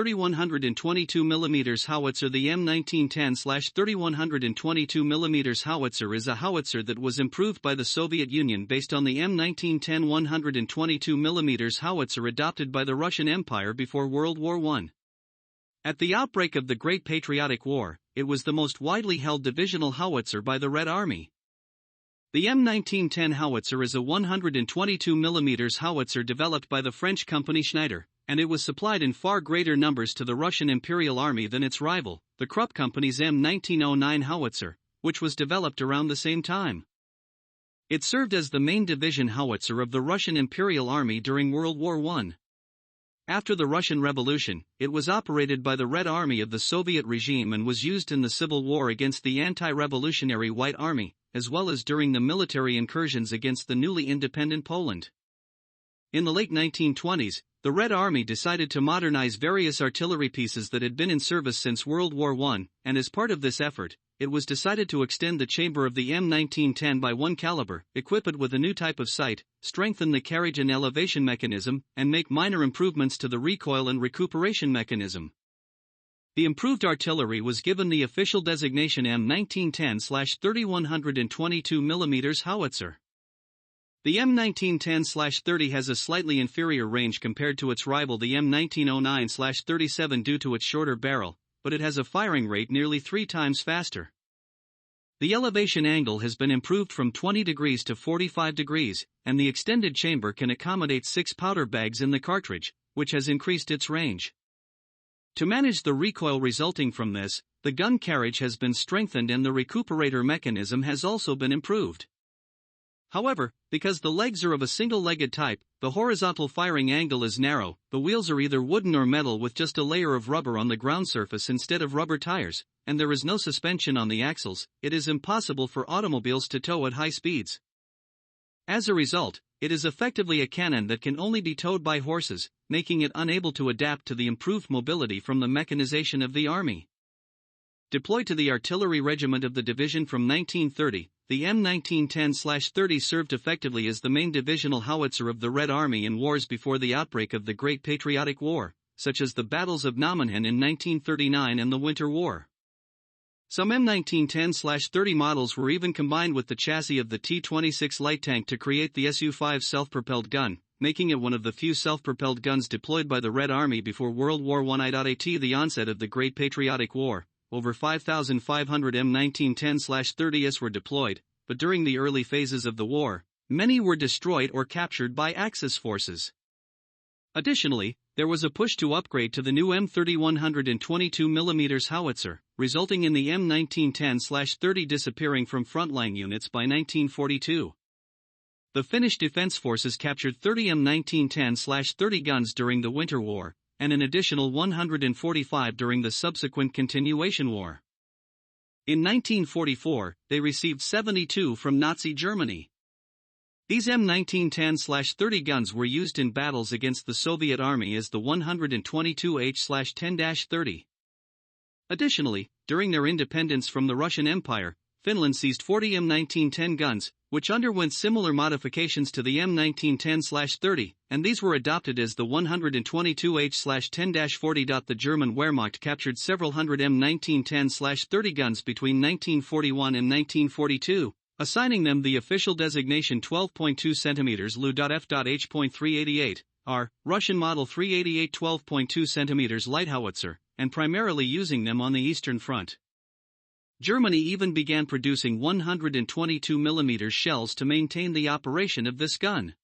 3122mm howitzer. The M1910/3122mm howitzer is a howitzer that was improved by the Soviet Union based on the M1910 122mm howitzer adopted by the Russian Empire before World War I. At the outbreak of the Great Patriotic War, it was the most widely held divisional howitzer by the Red Army. The M1910 howitzer is a 122mm howitzer developed by the French company Schneider, and it was supplied in far greater numbers to the Russian Imperial Army than its rival, the Krupp Company's M1909 howitzer, which was developed around the same time. It served as the main division howitzer of the Russian Imperial Army during World War I. After the Russian Revolution, it was operated by the Red Army of the Soviet regime and was used in the Civil War against the anti-revolutionary White Army, as well as during the military incursions against the newly independent Poland. In the late 1920s, the Red Army decided to modernize various artillery pieces that had been in service since World War I, and as part of this effort, it was decided to extend the chamber of the M1910 by 1 caliber, equip it with a new type of sight, strengthen the carriage and elevation mechanism, and make minor improvements to the recoil and recuperation mechanism. The improved artillery was given the official designation M1910/3122mm howitzer. The M1910/30 has a slightly inferior range compared to its rival the M1909/37 due to its shorter barrel, but it has a firing rate nearly 3 times faster. The elevation angle has been improved from 20 degrees to 45 degrees, and the extended chamber can accommodate 6 powder bags in the cartridge, which has increased its range. To manage the recoil resulting from this, the gun carriage has been strengthened and the recuperator mechanism has also been improved. However, because the legs are of a single-legged type, the horizontal firing angle is narrow, the wheels are either wooden or metal with just a layer of rubber on the ground surface instead of rubber tires, and there is no suspension on the axles. It is impossible for automobiles to tow at high speeds. As a result, it is effectively a cannon that can only be towed by horses, making it unable to adapt to the improved mobility from the mechanization of the army. Deployed to the artillery regiment of the division from 1930, the M1910/30 served effectively as the main divisional howitzer of the Red Army in wars before the outbreak of the Great Patriotic War, such as the battles of Nammenhen in 1939 and the Winter War. Some M1910/30 models were even combined with the chassis of the T-26 light tank to create the Su-5 self-propelled gun, making it one of the few self-propelled guns deployed by the Red Army before World War I. At the onset of the Great Patriotic War, over 5,500 M1910/30s were deployed, but during the early phases of the war, many were destroyed or captured by Axis forces. Additionally, there was a push to upgrade to the new M3122mm howitzer, resulting in the M1910/30 disappearing from frontline units by 1942. The Finnish Defense Forces captured 30 M1910/30 guns during the Winter War, and an additional 145 during the subsequent Continuation War. In 1944, they received 72 from Nazi Germany. These M1910/30 guns were used in battles against the Soviet Army as the 122H/10-30. Additionally, during their independence from the Russian Empire, Finland seized 40 M1910 guns, which underwent similar modifications to the M1910/30, and these were adopted as the 122H/10-40. The German Wehrmacht captured several hundred M1910/30 guns between 1941 and 1942, assigning them the official designation 12.2 cm le.F.H.388, R, Russian Model 388 12.2 cm light howitzer, and primarily using them on the Eastern Front. Germany even began producing 122mm shells to maintain the operation of this gun.